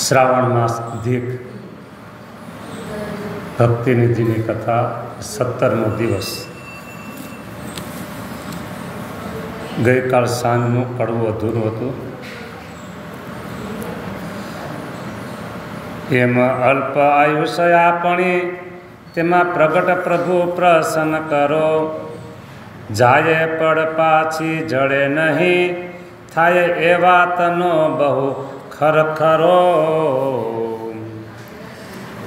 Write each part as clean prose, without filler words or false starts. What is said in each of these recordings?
શ્રાવણ માસ અધિક ભક્તિનિધિની કથા 17મો દિવસ. ગઈકાલ સાંજનું કડવું અધૂરું હતું. એમાં અલ્પ આયુષ્ય આપણી તેમાં પ્રગટ પ્રભુ પ્રસન્ન કરો. જાય પડ પાછી જડે નહીં થાય એ વાતનો બહુ ખરખરો.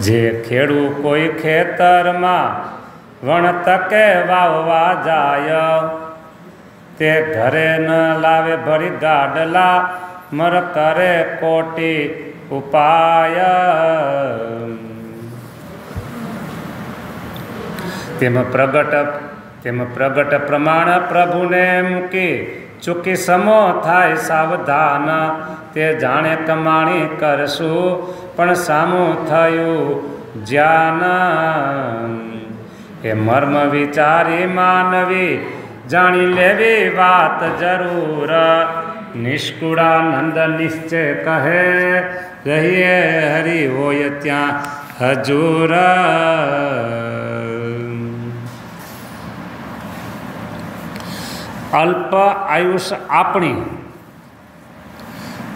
જે ખેડૂ કોઈ ખેતરમાં વણતકે વાવવા જાય તે ઘરે ન લાવે ભરી ગાડલા મર કરે કોટી ઉપાય. તેમ પ્રગટ પ્રમાણ પ્રભુને મૂકી ચૂકી સમો થાય સાવધાન. તે જાણે કમાણી કરશું પણ સામું થયું જ્ઞાન. એ મર્મ વિચારી માનવી જાણી લેવી વાત જરૂર. નિષ્કુળાનંદ નિશ્ચય કહે રહીએ હરિ હોય ત્યાં હજુર. અલ્પ આયુષ્ય આપણી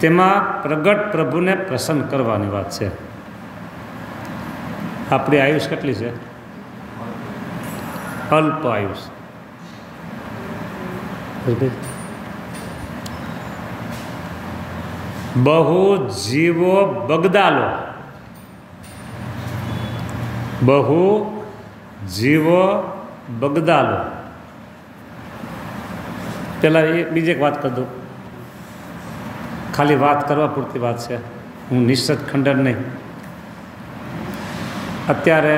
તેમાં પ્રગટ પ્રભુને પ્રસન્ન કરવાની વાત છે. આપણી આયુષ કેટલી છે? અલ્પ આયુષ. બહુ જીવો બગદાલો. બહુ જીવો બગદાલો. પેલા બીજી એક વાત કરી દઉં. ખાલી વાત કરવા પૂરતી વાત છે, હું નિશ્ચિત ખંડન નહીં. અત્યારે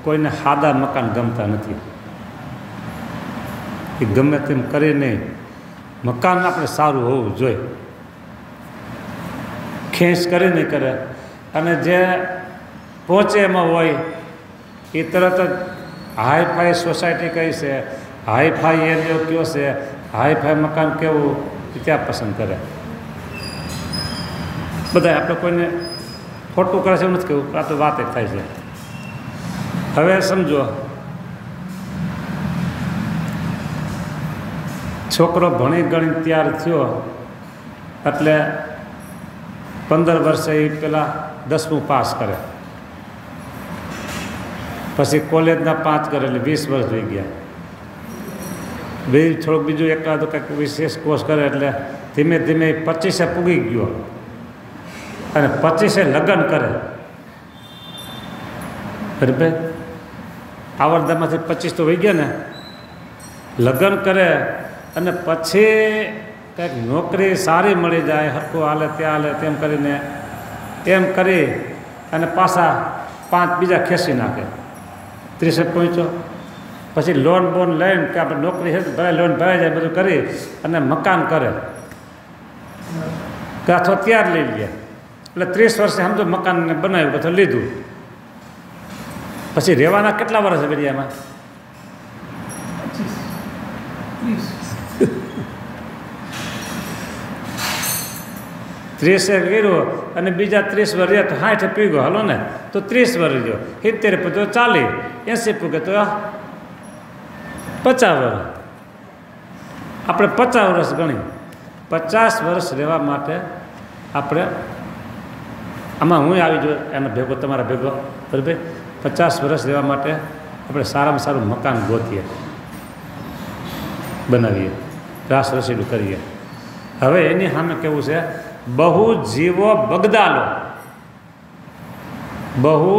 કોઈને સાદા મકાન ગમતા નથી. એ ગમે તેમ કરીને મકાન આપણે સારું હોવું જોઈએ. ખેંચ કરે નહીં કરે, અને જે પહોંચે એમાં હોય એ તરત જ હાઈફાઈ સોસાયટી કઈ છે, હાઈફાઈ એરિયો કયો છે, હાઈફાઈ મકાન કેવું એ ત્યાં પસંદ કરે. બધા આપણે કોઈને ખોટું કરે છે એવું નથી કહેવું, આ તો વાત જ થાય છે. હવે સમજો, છોકરો ભણી ગણી તૈયાર થયો એટલે 15 વર્ષે એ પેલા 10મું પાસ કરે, પછી કોલેજના 5 કરે એટલે 20 વર્ષ થઈ ગયા. થોડુંક બીજું એકાદો કંઈક વિશેષ કોર્સ કરે એટલે ધીમે ધીમે 25 પૂગી ગયો અને 25 લગ્ન કરે. બરાબર, આવરદામાંથી 25 તો વહી ગયા ને. લગ્ન કરે અને પછી કંઈક નોકરી સારી મળી જાય, હરખું હાલે ત્યાં હાલે તેમ કરીને એમ કરી અને પાછા 5 બીજા ખેંચી નાખે. 30 પહોંચ્યો પછી લોન બોન લઈને કે આપણે નોકરી છે ભરાય, લોન ભરાઈ જાય, બધું કરી અને મકાન કરે કે અથવા ત્યાર લઈ લે. એટલે 30 વર્ષે સમજો મકાનને બનાવ્યું અથવા લીધું. પછી રહેવાના કેટલા વર્ષ છે એમાં? 30 કર્યું અને બીજા 30 વર્ષ રહ્યા તો 60 પીગો હાલો ને, તો 30 વર્ષ રહ્યો. 70 પૂગે તો 40, 80 પૂગે તો 50 વર્ષ. આપણે 50 વર્ષ ગણી. 50 વર્ષ રહેવા માટે આપણે આમાં હું આવી જોઈએ એનો ભેગો તમારા ભેગો. બરાબર, 50 વર્ષ રહેવા માટે આપણે સારામાં સારું મકાન ગોતીએ, બનાવીએ, રાસ રસીડું કરીએ. હવે એની સામે કેવું છે? બહુ જીવો બગદાલો. બહુ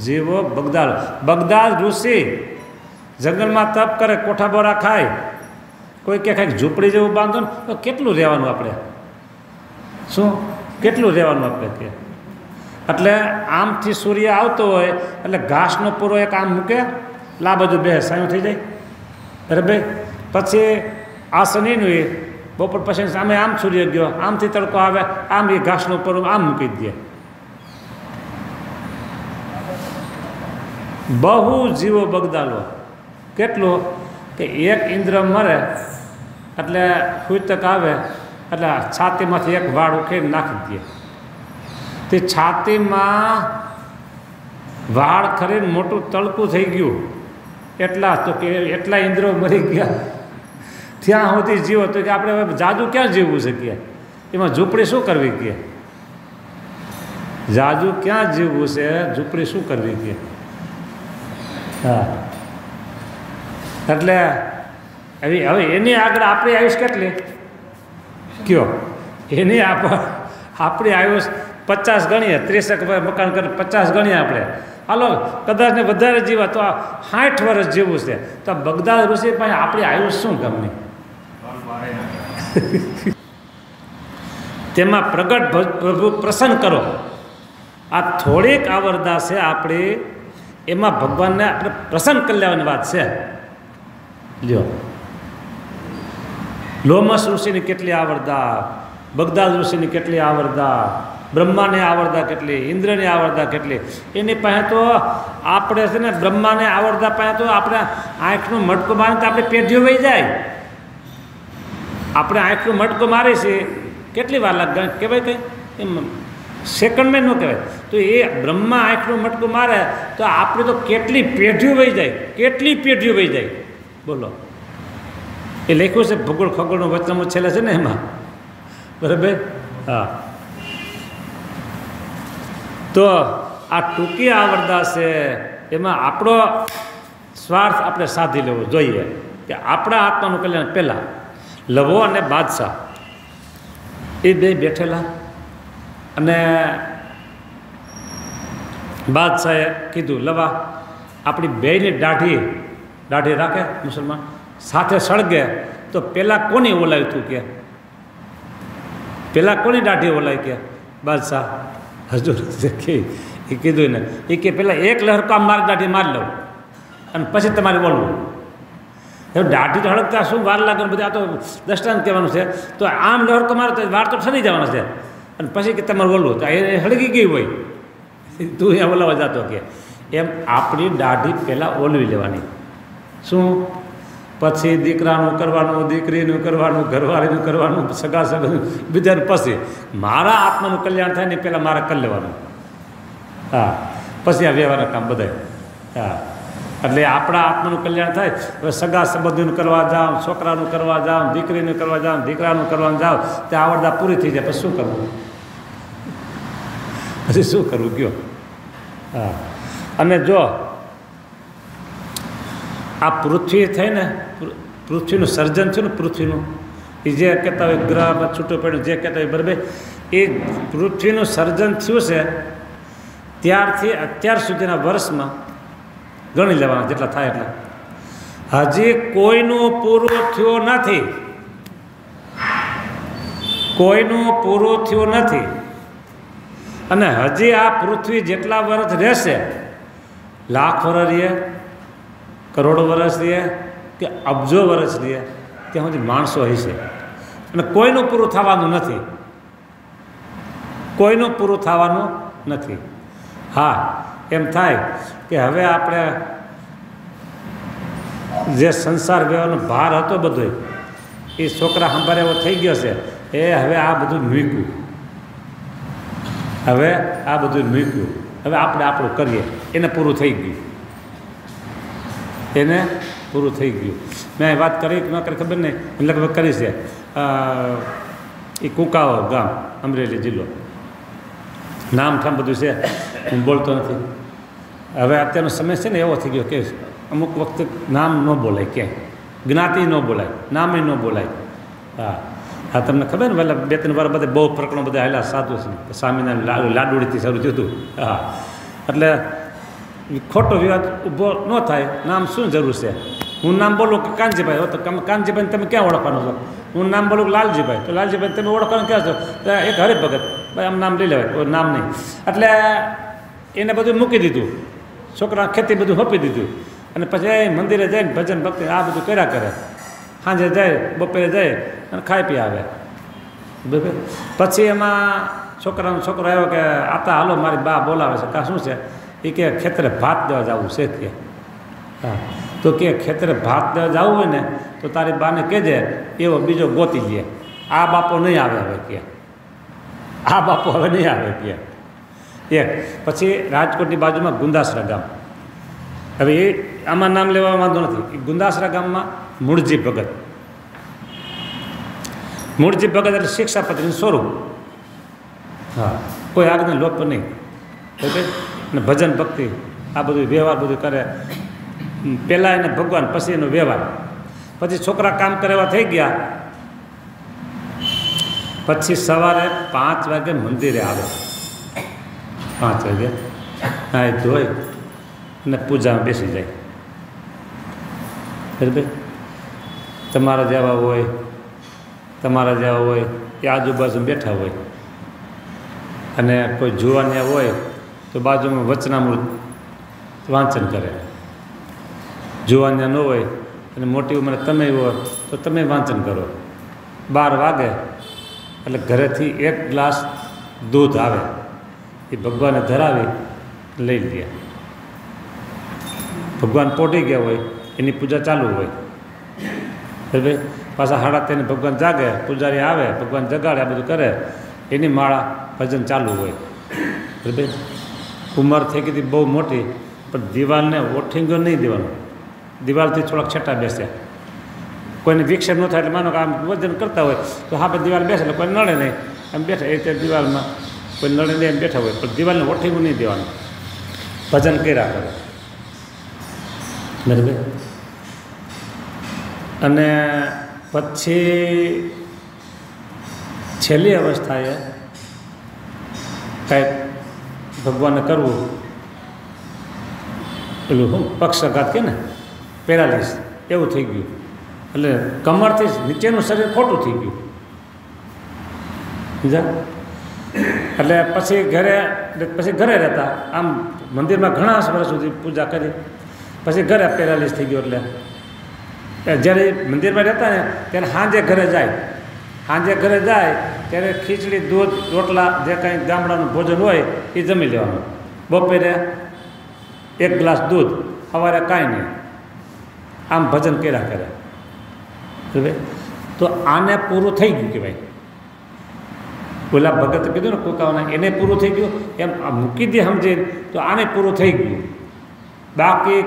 જીવો બગદાલો. બગદાદ ઋષિ જંગલમાં તપ કરે, કોઠા બોરા ખાય. કોઈ કે કંઈક ઝૂંપડી જેવું બાંધો ને તો કેટલું રહેવાનું આપણે? શું કેટલું રહેવાનું આપણે કે? એટલે આમથી સૂર્ય આવતો હોય એટલે ઘાસનો પૂરો એક આમ મૂકે, લા બધું બે સાયું થઈ જાય. બરાબર, પછી આસનીનું બપોર પછી સામે આમ સૂર્ય ગયો, આમથી તડકો આવે, આમ એ ઘાસનો પૂરો આમ મૂકી દે. બહુ જીવો બગદાલો. કેટલું કે એક ઇન્દ્ર મરે એટલે સૂતક આવે એટલે છાતીમાંથી એક વાળ ઉખેડી નાખી દે. તે છાતીમાં વાળ ખરીને મોટું તળકું થઈ ગયું, એટલા તો કે એટલા ઇન્દ્રો મરી ગયા. ત્યાં સુધી જીવો તો કે આપણે હવે જાજુ ક્યાં જીવવું છે કે એમાં ઝૂંપડી શું કરવી કે જાજુ ક્યાં જીવવું છે, ઝૂંપડી શું કરવી કે. હા, એટલે હવે એની આગળ આપણી આયુષ કેટલી કયો, એની આપણી આયુષ 50 ગણીએ, 30 મકાન કરી 50 ગણીએ આપણે. હાલો કદાચ ને વધારે જીવા તો 60 વર્ષ જીવવું છે, તો બગદાદ ઋષિ પાસે આપણી આયુષ શું ગમની. તેમાં પ્રગટ પ્રભુ પ્રસન્ન કરો. આ થોડીક આવરદા છે આપણી, એમાં ભગવાનને આપણે પ્રસન્ન કરી લેવાની વાત છે. લ્યો, લોમસ ઋષિની કેટલી આવરદા, બગદાદ ઋષિની કેટલી આવરદા, બ્રહ્માની આવરદા કેટલી, ઇન્દ્રની આવરદા કેટલી. એની પાસે તો આપણે છે ને બ્રહ્માને આવરદા પાસે તો આપણે આંખનું મટકો મારે તો આપણે પેઢીઓ વહી જાય. આપણે આંખનું મટકો મારે છે કેટલી વાર લાગે કહેવાય કંઈ એમ સેકન્ડમાં ન કહેવાય. તો એ બ્રહ્મા આંખનું મટકું મારે તો આપણે તો કેટલી પેઢીઓ વહી જાય, કેટલી પેઢીઓ વહી જાય. બોલો, એ લખ્યું છે ભૂગોળ ખગોળનું વચનામું છેલ્લે છે ને એમાં, બરાબર. હા, તો આ ટૂંકી આવરદા છે, એમાં આપણો સ્વાર્થ આપણે સાધી લેવો જોઈએ કે આપણા આત્માનું કલ્યાણ. પહેલાં લવો અને બાદશાહ એ બે બેઠેલા, અને બાદશાહે કીધું લવા આપણી બેયની દાઢી રાખે મુસલમાન સાથે સળગે તો પહેલાં કોની ઓલાવ્યું તું કે, પહેલાં કોની દાઢી ઓલાવી કે બાદશાહ હજુર કે એ કીધું ને એ કે પહેલાં એક લહેરકો આમ મારી દાઢી મારી લઉં અને પછી તમારે બોલવું. એવું દાઢી તો હળગતા શું વાર લાગે બધા, આ તો દષ્ટાંત કહેવાનું છે. તો આમ લહેરકો મારો તો વાર તો ઠરી જવાનો છે, અને પછી કે તમારે બોલવું તો એ હળગી ગઈ હોય, તું એ ઓલાવા જતો કે. એમ આપણી દાઢી પહેલાં ઓલવી લેવાની. શું પછી દીકરાનું કરવાનું, દીકરીનું કરવાનું, ઘરવાળીનું કરવાનું, સગા બીજાને પછી મારા આત્માનું કલ્યાણ થાય ને પહેલાં મારે કરી લેવાનું. હા, પછી આ વ્યવહારના કામ બધાય. હા, એટલે આપણા આત્માનું કલ્યાણ થાય. હવે સગા સંબંધીનું કરવા જાઓ, છોકરાનું કરવા જાઓ, દીકરીનું કરવા જાઓ, દીકરાનું કરવાનું જાઓ, તે આવડતા પૂરી થઈ જાય. પછી શું કરવું, પછી શું કરવું કયો. હા, અને જો આ પૃથ્વી થઈ ને, પૃથ્વીનું સર્જન છે ને પૃથ્વીનું, એ જે કહેતા હોય ગ્રહમાં છૂટો પડ્યો જે કહેતા હોય બરાબર, એ પૃથ્વીનું સર્જન થયું છે ત્યારથી અત્યાર સુધીના વર્ષમાં ગણી લેવાના જેટલા થાય એટલા. હજી કોઈનું પૂરું થયું નથી, કોઈનું પૂરું થયું નથી. અને હજી આ પૃથ્વી જેટલા વર્ષ રહેશે, લાખ વર્ષ રહે, કરોડો વર્ષ રહે કે અબજો વર્ષ રહે, ત્યાં સુધી માણસો હશે. અને કોઈનું પૂરું થવાનું નથી, કોઈનું પૂરું થવાનું નથી. હા, એમ થાય કે હવે આપણે જે સંસાર વ્યવહારનો ભાર હતો બધો એ છોકરા સંભાળે એવો થઈ ગયો છે. એ હવે આ બધું મૂક્યું, હવે આ બધું મૂક્યું, હવે આપણે આપણું કરીએ. એને પૂરું થઈ ગયું, એને પૂરું થઈ ગયું. મેં વાત કરી કે ન કરી ખબર નહીં, લગભગ કરી છે. એ કુંકાઓ ગામ, અમરેલી જિલ્લો, નામ ઠામ બધું છે, હું બોલતો નથી. હવે અત્યારનો સમય છે ને એવો થઈ ગયો કે અમુક વખતે નામ ન બોલાય, ક્યાંય જ્ઞાતિ ન બોલાય, નામે ન બોલાય. હા હા, તમને ખબર ને પહેલાં 2-3 વાર બધા બહુ પ્રકરણો બધા હાલ્યા સાધુ છે, સ્વામિનારાયણ લાડુડીથી શરૂ થયું હતું. હા, એટલે ખોટો વિવાદ ઊભો ન થાય. નામ શું જરૂર છે? હું નામ બોલું કે કાનજીભાઈ, હો તો કાનજીભાઈને તમે ક્યાં ઓળખવાનો છો? હું નામ બોલું કે લાલજીભાઈ, તો લાલજીભાઈ તમે ઓળખવાનું ક્યાં છો? એક હરિભગત ભાઈ આમ નામ લઈ લેવાય, કોઈ નામ નહીં. એટલે એને બધું મૂકી દીધું, છોકરા ખેતી બધું સોંપી દીધું, અને પછી એ મંદિરે જઈને ભજન ભક્તિ આ બધું કર્યા કરે. સાંજે જાય, બપોરે જાય અને ખાઈ પી આવે. બરાબર. પછી એમાં છોકરાનો છોકરો આવ્યો કે આતા હાલો મારી બા બોલાવે છે. કાં શું છે? એ કે ખેતરે ભાત દેવા જવું છે કે. હા, તો કે ખેતરે ભાત દેવા જવું હોય ને તો તારી બાને કહેજે એવો બીજો ગોતી લે. આ બાપો નહીં આવે હવે કે, આ બાપો હવે નહીં આવે કે. એક. પછી રાજકોટની બાજુમાં ગુંદાસરા ગામ. હવે એ આમાં નામ લેવા વાંધો નથી. એ ગુંદાસરા ગામમાં મૂળજી ભગત. મૂળજી ભગત એટલે શિક્ષાપત્રીનું સ્વરૂપ. હા, કોઈ આગને લોપ નહીં. ઓકે, અને ભજન ભક્તિ આ બધું વ્યવહાર બધું કરે. પહેલાં એને ભગવાન, પછી એનો વ્યવહાર. પછી છોકરા કામ કરે એવા થઈ ગયા. પછી સવારે 5 વાગે મંદિરે આવે. 5 વાગે હા, ધોઈ અને પૂજામાં બેસી જાય. બરાબર. તમારા જેવા હોય એ આજુબાજુ બેઠા હોય, અને કોઈ જુવાનિયા હોય તો બાજુમાં વચનામૃત વાંચન કરે. જુવાનિયા ન હોય અને મોટી ઉંમરે તમે હોય તો તમે વાંચન કરો. 12 વાગે એટલે ઘરેથી 1 ગ્લાસ દૂધ આવે, એ ભગવાનને ધરાવી લઈ લે. ભગવાન પોઢી ગયા હોય, એની પૂજા ચાલુ હોય. બરાબર. પાછા 3:30 ભગવાન જાગે, પૂજારી આવે, ભગવાન જગાડે, આ બધું કરે. એની માળા ભજન ચાલુ હોય. બરાબર. ઉંમર થઈ ગઈ બહુ મોટી, પણ દિવાલને ઓઠીંગો નહીં દેવાનું. દિવાલથી થોડાક છેટા બેસે. કોઈને વિક્ષેપ ન થાય એટલે માનો કે આમ વજન કરતા હોય તો હા દિવાલ બેસે એટલે કોઈ નડે નહીં, એમ બેઠા. એ તે દિવાલમાં કોઈ નડે નહીં એમ બેઠા હોય, પણ દિવાલને ઓઠીંગું નહીં દેવાનું. ભજન કર્યા કરે. બરાબર. અને પછી છેલ્લી અવસ્થાએ કંઈક ભગવાનને કરવું, પેલું શું પક્ષઘાત કે ને પેરાલિસ એવું થઈ ગયું. એટલે કમરથી નીચેનું શરીર ખોટું થઈ ગયું. સમજા. એટલે પછી ઘરે રહેતા. આમ મંદિરમાં ઘણા વર્ષ સુધી પૂજા કરી, પછી ઘરે પેરાલિસ થઈ ગયો. એટલે જ્યારે મંદિરમાં રહેતા ને ત્યારે સાંજે ઘરે જાય ત્યારે ખીચડી, દૂધ, રોટલા જે કાંઈ ગામડાનું ભોજન હોય એ જમી લેવાનું. બપોરે 1 ગ્લાસ દૂધ, સવારે કાંઈ નહીં. આમ ભજન કર્યા કરે. બરાબર. તો આને પૂરું થઈ ગયું કહેવાય. ઓલા ભગત કીધું ને કોકાવાના, એને પૂરું થઈ ગયું એમ મૂકી દે સમજે તો આને પૂરું થઈ ગયું. બાકી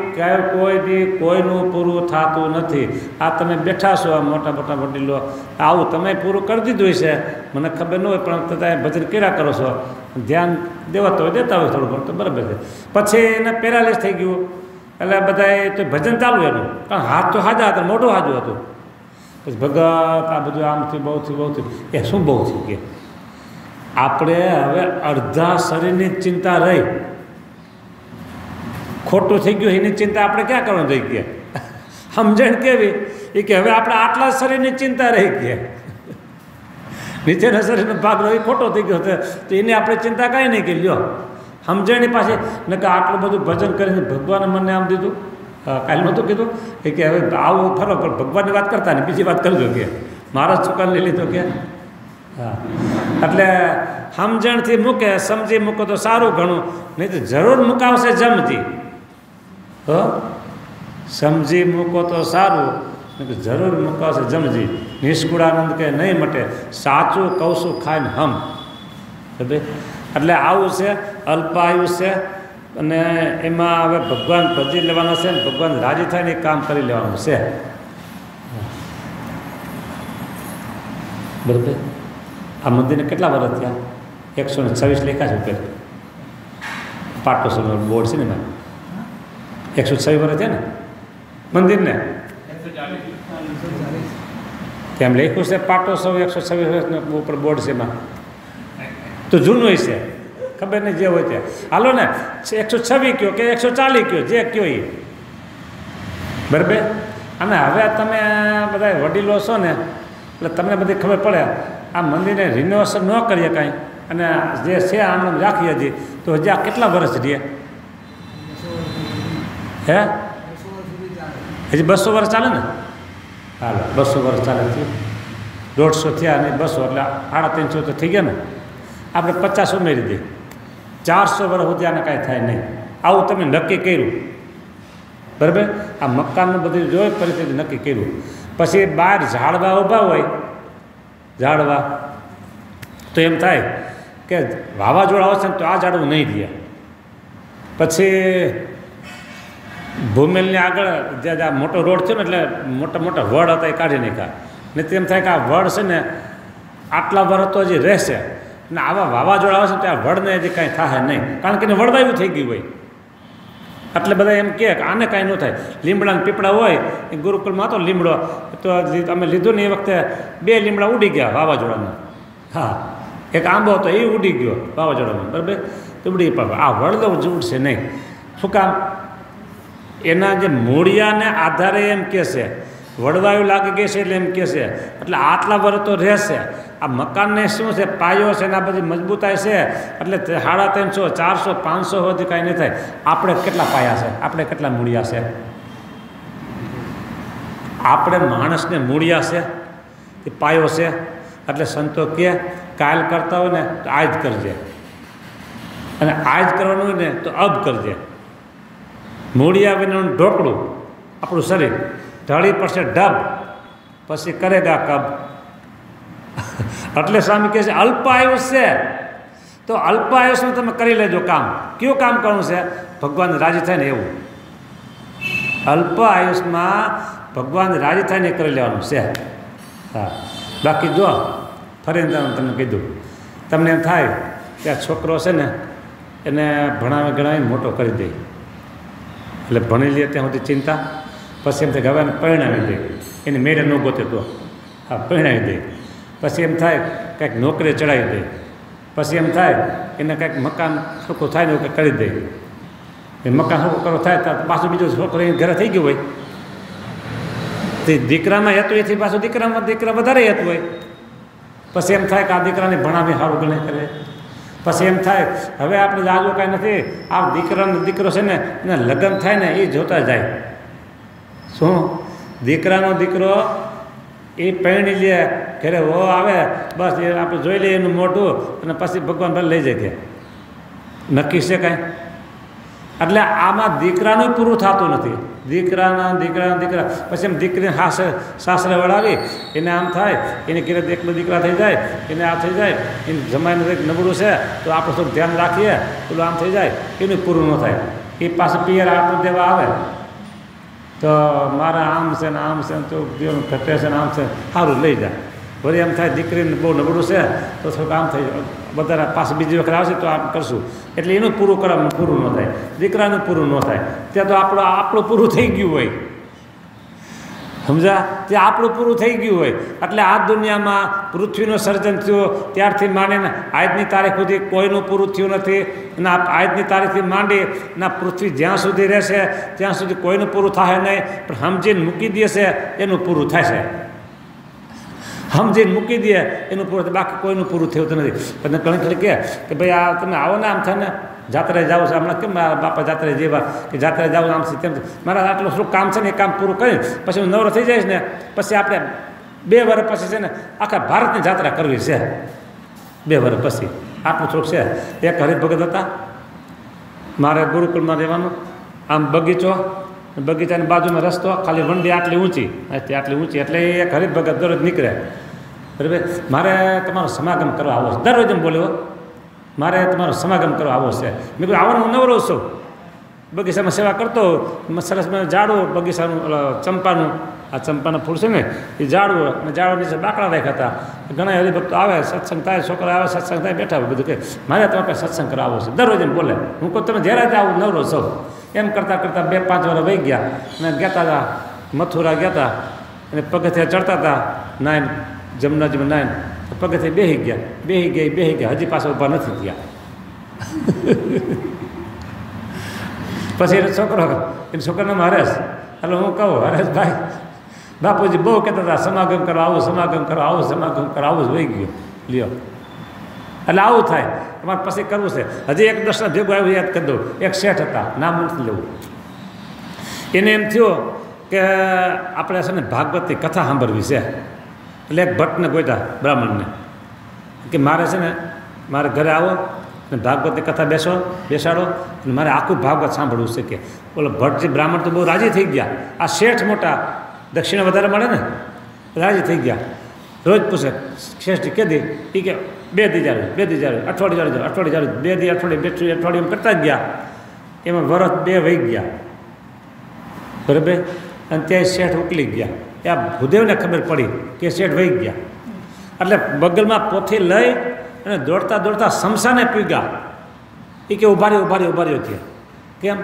કોઈ દી કોઈનું પૂરું થતું નથી. આ તમે બેઠા છો, આ મોટા મોટા વડીલો, આવું તમે પૂરું કરી દીધું છે, મને ખબર ન હોય, પણ છતાં ભજન કર્યા કરો છો. ધ્યાન દેવાતો હોય દેતા હોય થોડું ઘણું તો બરાબર છે. પછી એને પેરાલિસ થઈ ગયું. એટલે બધાએ તો ભજન ચાલુ એનું, કારણ હાથ તો હાજા હતા, મોઢું હાજું હતું. પછી ભગત આ બધું આમથી બહુ થયું. એ શું બહુ થયું કે આપણે હવે અડધા શરીરની ચિંતા રહી, ખોટું થઈ ગયું એની ચિંતા આપણે ક્યાં કરવાનું રહી ગયા. સમજણ કેવી એ કે હવે આપણે આટલા શરીરની ચિંતા રહી ગયા. નીચેના શરીરનો ભાગ રહ્યો એ ખોટો થઈ ગયો તો એની આપણે ચિંતા કાંઈ નહીં કરી. લ્યો સમજણની પાસે ને કે આટલું બધું ભજન કરીને ભગવાને મને આમ દીધું. કાલે નહોતું કીધું કે હવે આવું ફરો, પણ ભગવાનની વાત કરતા ને બીજી વાત કરજો કે મારા છોકરાને લઈ લીધો કે. હા, એટલે સમજણથી મૂકે, સમજી મૂકો તો સારું ઘણું, નહીં તો જરૂર મુકાવશે જમતી. સમજી મૂકો તો સારું, નહીં તો જરૂર મુકાવશે જમજી. નિષ્કુળાનંદ કે નહીં મટે, સાચું કહું છું ખાઈને હમ. એટલે આવું છે, અલ્પાયુ છે, અને એમાં હવે ભગવાન ભજી લેવાના છે ને ભગવાન રાજી થાય ને એ કામ કરી લેવાનું છે. બરાબર. આ મંદિરને કેટલા વર્ષ થયા? 126 લેખા છે ઉપર. પાટોસરનું બોર્ડ છે ને એમાં 126 વર્ષ છે ને મંદિરને. તેમ લખ્યું છે પાટોત્સવ 126 વર્ષનો ઉપર બોર્ડ છે એમાં. તો જૂનું છે, ખબર નહીં જે હોય ત્યાં. હાલો ને 126 કયો કે 140 કયો, જે કયો એ. બરાબર. અને હવે તમે બધા વડીલો છો ને એટલે તમને બધી ખબર પડે. આ મંદિરને રિનોવેશન ન કરીએ કાંઈ, અને જે છે આમ રાખીએ હજી તો હજી આ કેટલા વર્ષ રહીએ? હે, હજી 200 વર્ષ ચાલે ને. હાલો 200 વર્ષ ચાલે છે. 150 થયા અને 200 એટલે 350 તો થઈ ગયા ને. આપણે 50 ઉમેરી દઈએ, 400 વર્ષ સુધી આને કાંઈ થાય નહીં. આવું તમે નક્કી કર્યું. બરાબર. આ મકાનનું બધું જોઈ પરિસ્થિતિ નક્કી કર્યું. પછી બહાર ઝાડવા ઊભા હોય, ઝાડવા, તો એમ થાય કે વાવાઝોડા આવશે ને તો આ ઝાડવું નહીં રહે. પછી ભૂમેલની આગળ જ્યાં મોટો રોડ થયો ને એટલે મોટા મોટા વડ હતા એ કાઢી નાખ્યા. ને તેમ થાય કે આ વડ છે ને આટલા વર્ષ તો હજી રહેશે, અને આવા વાવાઝોડા આવશે તો આ વડને હજી કાંઈ થાય નહીં, કારણ કે એને વડવાયું થઈ ગયું હોય. એટલે બધા એમ કહે કે આને કાંઈ ન થાય. લીમડાના પીપળા હોય એ ગુરુકુળમાં હતો લીમડો, તો અમે લીધું ને એ વખતે 2 લીમડા ઉડી ગયા વાવાઝોડામાં. હા, એક આંબો હતો એ ઉડી ગયો વાવાઝોડામાં, બરાબર, તો ઉડી પણ આ વડલો જ ઉડશે નહીં. શું કામ? એના જે મૂળિયાને આધારે એમ કહેશે, વડવાયું લાગી ગઈ છે એટલે એમ કહેશે, એટલે આટલા વર્ષ તો રહેશે. આ મકાનને શું છે, પાયો છે ને આ બધી મજબૂતાઈ છે, એટલે 350, 400, 500 સુધી કાંઈ નહીં થાય. આપણે કેટલા પાયા છે, આપણે કેટલા મૂળિયા છે? આપણે માણસને મૂળિયા છે, એ પાયો છે. એટલે સંતો કહે કાલ કરતા હોય ને તો આજ કરજે, અને આજ કરવાનું હોય ને તો અબ કરજે. મૂળિયા વિનાનું ઢોકળું આપણું શરીર, ઢળી પડશે ડબ, પછી કરેગા કબ. એટલે સ્વામી કહે છે અલ્પાયુષ્ય, તો અલ્પાયુષ્યમાં તમે કરી લેજો કામ. કયું કામ કરવું છે? ભગવાન રાજી થાય ને એવું. અલ્પ આયુષ્યમાં ભગવાન રાજી થાય ને કરી લેવાનું છે. હા, બાકી જો ફરીને તમને કીધું, તમને એમ થાય કે આ છોકરો છે ને એને ભણાવી ગણાવીને મોટો કરી દે, એટલે ભણી લે ત્યાં સુધી ચિંતા. પછી એમ થાય કે હવે એને પરિણાવી દે, એની મેળે ન ગોતે તો હા પરિણાવી દે. પછી એમ થાય કંઈક નોકરી ચડાવી દે. પછી એમ થાય એને કંઈક મકાન સરખું થાય ને એવું કંઈક કરી દે. એ મકાન સરખું કરો થાય તો પાછું બીજું છોકરો એને ઘરે થઈ ગયું હોય. તે દીકરામાં હેતું એથી પાછું દીકરા વધારે હેતું હોય. પછી એમ થાય કે આ દીકરાને ભણાવી સારું ગણે કરે. પછી એમ થાય હવે આપણે જાજુ કાંઈ નથી, આ દીકરો છે ને એને લગ્ન થાય ને એ જોતા જાય. શું? દીકરાનો દીકરો એ પરણી લે, ઘરે હો આવે, બસ એ આપણે જોઈ લઈએ એનું મોઢું, અને પછી ભગવાન ભલે લઈ જાય. નક્કી છે કાંઈ? એટલે આમાં દીકરાનું પૂરું થતું નથી. દીકરા પછી એમ દીકરીને સાસરે વળાવી એને આમ થાય, એને ઘરે એકલો દીકરા થઈ જાય, એને આ થઈ જાય, એને જમાઈને કંઈક નબળું છે તો આપણે થોડું ધ્યાન રાખીએ, પેલું આમ થઈ જાય, એનું પૂરું ન થાય. એ પાછું પિયર આપણું દેવા આવે તો મારા આમ છે ને આમ છે ને તો ઘટે છે ને આમ છે, સારું લઈ જાય. વળી એમ થાય દીકરીને બહુ નબળું છે તો થોડુંક આમ થઈ જાય, વધારે પાછું બીજી વખત આવશે તો આમ કરશું. એટલે એનું પૂરું કરવાનું પૂરું ન થાય, દીકરાનું પૂરું ન થાય. ત્યાં તો આપણું પૂરું થઈ ગયું હોય. સમજા? ત્યાં આપણું પૂરું થઈ ગયું હોય. એટલે આ દુનિયામાં પૃથ્વીનું સર્જન થયું ત્યારથી માંડીને આજની તારીખ સુધી કોઈનું પૂરું થયું નથી. અને આજની તારીખથી માંડી ના પૃથ્વી જ્યાં સુધી રહેશે ત્યાં સુધી કોઈનું પૂરું થાય નહીં. પણ સમજીને મૂકી દેશે એનું પૂરું થશે. સમજીને મૂકી દે એનું પૂરું, બાકી કોઈનું પૂરું થયું નથી. અને ઘણી કહે કે ભાઈ આ તમે આવો ને આમ થાય ને જાત્રે જાવ છે, હમણાં કેમ મારા બાપા જાત્રે જેવા કે જાત્રે જાવ આમ છે તેમ, મારા આટલું થોડું કામ છે ને એ કામ પૂરું કરીને પછી હું નવરો થઈ જઈશ ને પછી આપણે 2 વર્ષ પછી છે ને આખા ભારતની જાત્રા કરવી છે. 2 વર્ષ પછી આટલું થોડુંક છે. એક હરિભગત હતા, મારે ગુરુકુળમાં રહેવાનું, આમ બગીચાની બાજુમાં રસ્તો, ખાલી વંડી આટલી ઊંચી એટલે એક હરિભગત દરરોજ નીકળે. બરાબર, મારે તમારો સમાગમ કરવા આવો છે. દરરોજ એમ બોલ્યો, મારે તમારો સમાગમ કરવા આવો છે. મેં કહ્યું આવવાનું, હું નવરો છું, બગીચામાં સેવા કરતો, સરસ મેં ઝાડું બગીચાનું ચંપાનું, આ ચંપાના ફૂલ છે ને એ ઝાડવું, અને ઝાડવા નીચે બાકડા રાખ્યા હતા. ઘણા હરિભક્તો આવે, સત્સંગ થાય, છોકરા આવે, સત્સંગ થાય, બેઠા હોય, બધું કે મારે તમારે સત્સંગ કરવા આવો છે. દરરોજ એમ બોલે. હું કહું તમે જ્યારે ત્યાં આવું નવરો છો. એમ કરતાં 2-5 વર્ષ વહી ગયા, અને ગયા હતા મથુરા ગયા હતા, અને પગથિયા ચડતા હતા નાઈન જમનાજીમાં નાઈન, પગથિયે બેસી ગયા, હજી પાછા ઊભા નથી થયા. પછી એને છોકરાને હરેશ, એટલે હું કહું હરેશભાઈ બાપુજી બહુ કહેતા હતા સમાગમ કરવા આવું જ વહી ગયો લ્યો. એટલે આવું થાય તમારે પછી કરવું છે. હજી એક દર્શન ભેગું આવ્યું યાદ કરી દઉં. એક શેઠ હતા, નામ નથી લેવું. એને એમ થયો કે આપણે છે ને ભાગવતની કથા સાંભળવી છે. એટલે એક ભટ્ટને ગોઈતા બ્રાહ્મણને કે મારે છે ને મારે ઘરે આવો અને ભાગવતની કથા બેસાડો અને મારે આખું ભાગવત સાંભળવું છે. કે બોલો ભટ્ટજી બ્રાહ્મણ તો બહુ રાજી થઈ ગયા. આ શેઠ મોટા, દક્ષિણા વધારે મળે ને, રાજી થઈ ગયા. રોજ પૂછે શેઠજી કે દે, એ કે 2 દી ચાલ્યું, 2 દી ચાલ્યું, અઠવાડિયું ચાલ્યું, અઠવાડિયું ચાલ્યું, 2 દી, અઠવાડિયું કરતા જ ગયા. એમાં વરસ 2 વહી ગયા, બરાબર. અને ત્યાં શેઠ ઉકલી ગયા. ત્યાં ભૂદેવને ખબર પડી કે શેઠ વહી ગયા. એટલે બગલમાં પોથી લઈ અને દોડતા દોડતા શમશાને પૂગ્યા. એ કે ઉભા રહ્યો ત્યાં. કેમ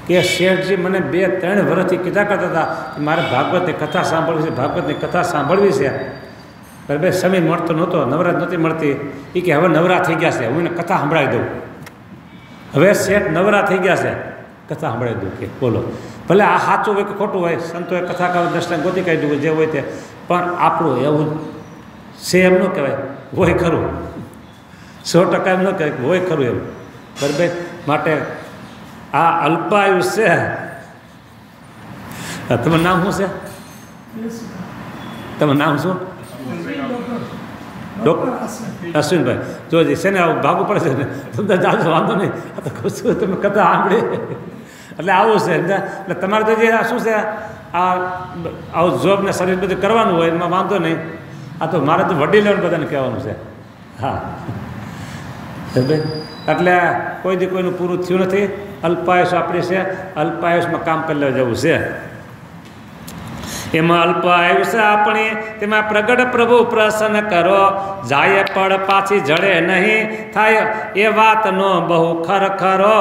કે શેઠજી મને 2-3 વર્ષથી કીધા કરતા હતા કે મારે ભાગવતની કથા સાંભળવી છે, બરાબર. સમય મળતો નહોતો, નવરાત નહોતી મળતી. એ કે હવે નવરા થઈ ગયા છે, હું એને કથા સંભળાવી દઉં. હવે શેઠ નવરા થઈ ગયા છે, કથા સંભળાવી દઉં. કે બોલો, ભલે આ સાચું હોય કે ખોટું હોય, સંતોએ કથા કરવા દર્શન ગોતી કાઢ્યું હોય, જે હોય તે, પણ આપણું એવું છે એમ ન કહેવાય, હોય ખરું. 100% એમ ન કહેવાય, હોય ખરું એમ, બરાબર. માટે આ અલ્પાયુષ્ય છે. તમારું નામ શું છે? તમારું નામ શું? અશ્વિનભાઈ. જોજી છે ને આવું ભાગવું પડે છે ને, તમને જાજો વાંધો નહીં, આ તો ખુશ તમે કથા સાંભળે એટલે આવું છે. એટલે તમારે તો જે શું છે આવું જોબ ને સર્વિસ બધું કરવાનું હોય એમાં વાંધો નહીં. આ તો મારે તો વડીલોને બધાને કહેવાનું છે. હા, એટલે કોઈ દી કોઈનું પૂરું થયું નથી. અલ્પાયુષ આપણી છે, અલ્પાયુષમાં કામ કરી લેવા જવું છે. એમાં અલ્પાયુષ આપણી, તેમાં પ્રગટ પ્રભુ પ્રસન્ન કરો. જાય પડ પાછી જડે નહીં, થાય એ વાતનો બહુ ખરો.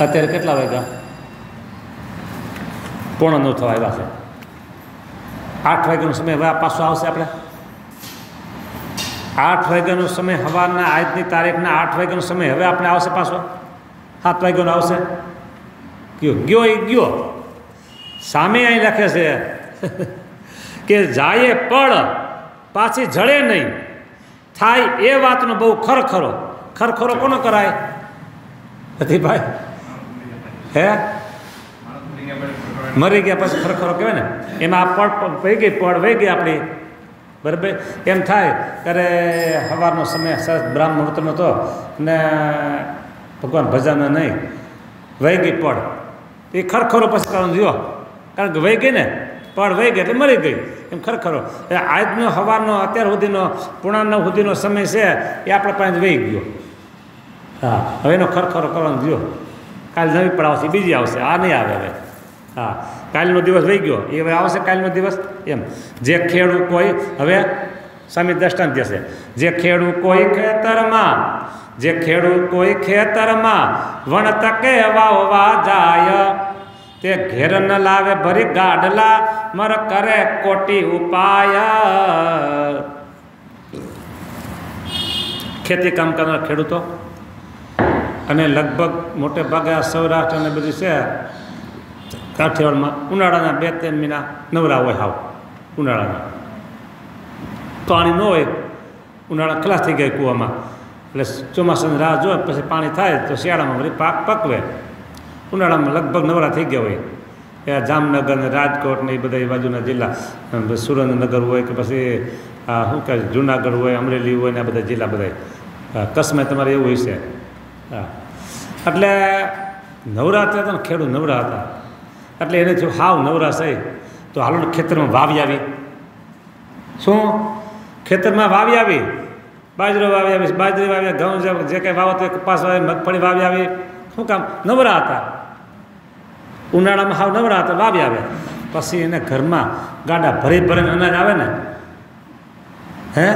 અત્યારે કેટલા વાગ્યા? 8:45 થવા આવ્યા છે. 8 વાગ્યાનો સમય હવે પાછો આવશે. આપણે 8 વાગ્યાનો સમય સવારના આજની તારીખના 8 વાગ્યાનો સમય હવે આપણે આવશે પાછો. 7 વાગ્યાનો આવશે. ગયો એ ગયો. સામે અહીં લખે છે કે જાય પડ પાછી જડે નહીં, થાય એ વાતનો બહુ ખરખરો. ખરખરો કોનો કરાય? ભાઈ હે મરી ગયા પછી ખરખરો કહેવાય ને. એમાં આ પડ વહી ગઈ, પડ વહી ગઈ આપણી, બરાબર. એમ થાય ત્યારે સવારનો સમય સરસ બ્રાહ્મણ મુહૂર્તનો હતો ને ભગવાન ભજાના નહીં, વહી ગઈ પડ. એ ખરખરો પછી કરવાનું જોયો, કારણ કે વહી ગઈ ને, પડ વહી ગઈ એટલે મરી ગઈ. એમ ખરખરો આજનો સવારનો અત્યાર સુધીનો 8:45 સુધીનો સમય છે એ આપણે પાસે વહી ગયો. હા, હવે એનો ખરખરો કરવાનું જોયો. કાલે નવી પડ આવશે, બીજી આવશે, આ નહીં આવે હવે. હા, કાલનો દિવસ વહી ગયો, એ હવે આવશે કાલનો દિવસ. એમ જે ખેડૂત કોઈ હવે સ્વામી દ્રષ્ટાંત દેશે, જે ખેડૂત કોઈ ખેતરમાં વણ તકે વાવવા જાય, તે ઘેર ન લાવે ભરી ગાડલા, મર કરે કોટી ઉપાય. ખેતી કામ કરનાર ખેડૂતો અને લગભગ મોટે ભાગે આ સૌરાષ્ટ્ર અને બધું છે કાઠિયાવાડમાં ઉનાળાના 2-3 મહિના નવરા હોય. હાવ ઉનાળાના પાણી ન હોય, ઉનાળા ખલાસ થઈ ગયા કૂવામાં, એટલે ચોમાસાની રાહ જોવે, પછી પાણી થાય તો શિયાળામાં વળી પાક પકવે. ઉનાળામાં લગભગ નવરા થઈ ગયા હોય. એ જામનગર ને રાજકોટ ને એ બધા એ બાજુના જિલ્લા, સુરેન્દ્રનગર હોય કે પછી શું કહે જુનાગઢ હોય, અમરેલી હોય ને આ બધા જિલ્લા બધા. કચ્છમાં તમારે એવું હોય છે. હા, એટલે નવરાત્રા હતા ને, ખેડૂત નવરા હતા એટલે એને જો હાવ નવરા થઈ તો હાલો ખેતરમાં વાવી આવી. શું ખેતરમાં વાવી આવી? બાજરો વાવી આવી, બાજરી વાવી, ઘઉં જે કંઈ વાવો તો કપાસ વાવી, મગફળી વાવી આવી. શું કામ? નવરા હતા. ઉનાળામાં હાવ નવરા હતા, વાવી આવે. પછી એને ઘરમાં ગાડા ભરી ભરીને અનાજ આવે ને, હે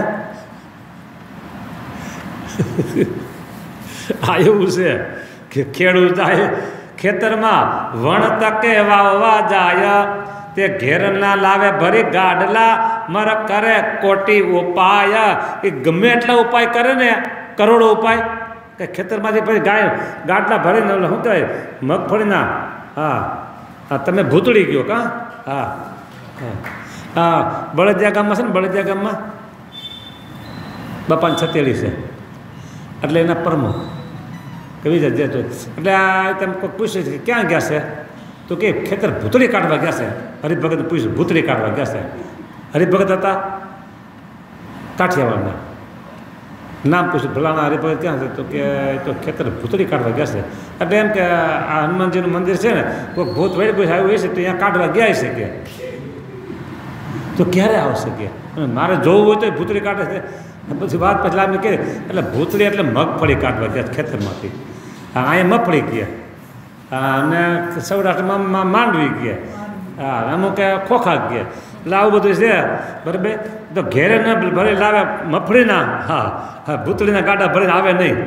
આ એવું છે કે ખેડૂત જાય ખેતરમાં વણ તકે વાવવા જાય, તે ઘેર ના લાવે ભરી ગાડલા, મર કરે કોટી ઉપાય. એ ગમે એટલા ઉપાય કરે ને, કરોડો ઉપાય, કે ખેતરમાંથી પછી ગાડલા ભરીને શું કહેવાય મગફળીના. હા, તમે ભૂતળી ગયો કા? હા હા, બળદિયા ગામમાં છે ને, બળદિયા ગામમાં બાપાની છતેડી છે, એટલે એના પ્રમુખ કવિ જતો. એટલે આ તમે કોઈ પૂછે છે કે ક્યાં ગયા છે, તો કે ખેતર ભૂતળી કાઢવા ગયા છે. હરિભગતને પૂછ્યું, ભૂતળી કાઢવા ગયા છે. હરિભગત હતા કાઠિયાવાડના. નામ પૂછ્યું, ભલાના હરિભગત ક્યાં છે, તો કે તો ખેતર ભૂતળી કાઢવા ગયા છે. એટલે એમ કે આ હનુમાનજીનું મંદિર છે ને, કોઈ ભૂત વળી કોઈ આવ્યું હોય છે તો અહીંયા કાઢવા ગયા છે કે. તો ક્યારે આવશે કે મારે જોવું હોય તો ભૂતળી કાઢે છે. પછી વાત પછી લાવીને કહે એટલે ભૂતળી એટલે મગફળી કાઢવા ગયા ખેતરમાંથી. હા, અહીંયા મગફળી ગયા અને સૌરાષ્ટ્રમાં માંડવી ગયા, હા અમુક ખોખા ગયા. એટલે આવું બધું છે બરાબર. તો ઘેરે ન ભરી લાવે મગફળીના, હા હા ભૂતળીના ગાડા ભરીને આવે નહીં.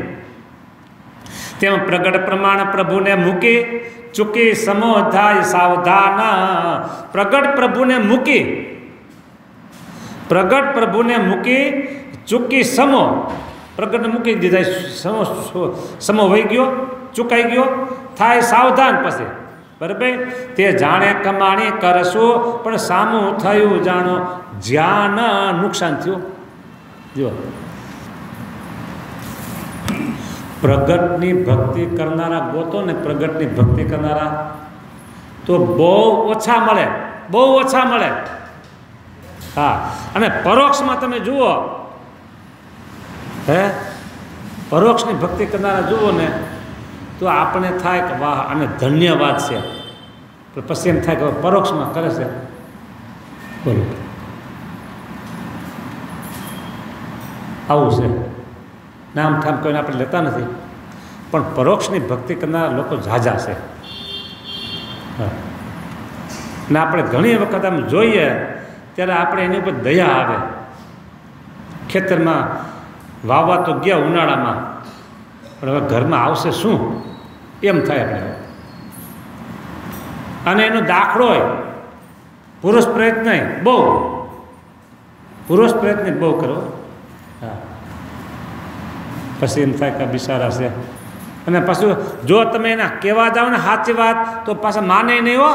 તેમ પ્રગટ પ્રમાણ પ્રભુને મૂકી ચૂકી સમો થાય સાવધાન. પ્રગટ પ્રભુને મૂકી, પ્રગટ પ્રભુને મૂકી ચૂકી સમો, પ્રગટને મૂકી દીધા, સમો વહી ગયો, ચૂકાઈ ગયો, થાય સાવધાન. પછી બરાબર તે જાણે કમાણી કરશો પણ સામું થયું જાણો જ્યાં નુકસાન થયું. જો પ્રગટની ભક્તિ કરનારા ગોતો ને, પ્રગટની ભક્તિ કરનારા તો બહુ ઓછા મળે, બહુ ઓછા મળે. હા, અને પરોક્ષમાં તમે જુઓ, હે પરોક્ષની ભક્તિ કરનારા જુઓ ને તો આપણે થાય કે વાહ અને ધન્યવાદ છે. પછી એમ થાય કે પરોક્ષમાં કરે છે. બોલો આવું છે. નામ ઠામ કોઈને આપણે લેતા નથી, પણ પરોક્ષની ભક્તિ કરનારા લોકો ઝાઝા છે. ને આપણે ઘણી વખત આમ જોઈએ ત્યારે આપણે એની ઉપર દયા આવે. ખેતરમાં વાવવા તો ગયા ઉનાળામાં, પણ હવે ઘરમાં આવશે શું એમ થાય આપણે. અને એનો દાખલો હોય પુરુષ પ્રયત્ન બહુ, પુરુષ પ્રયત્ન બહુ કરો. હા, પછી એમ થાય કે બિચારા છે. અને પાછું જો તમે એના કહેવા જાઓ ને સાચી વાત તો પાછા માને નહીં હો,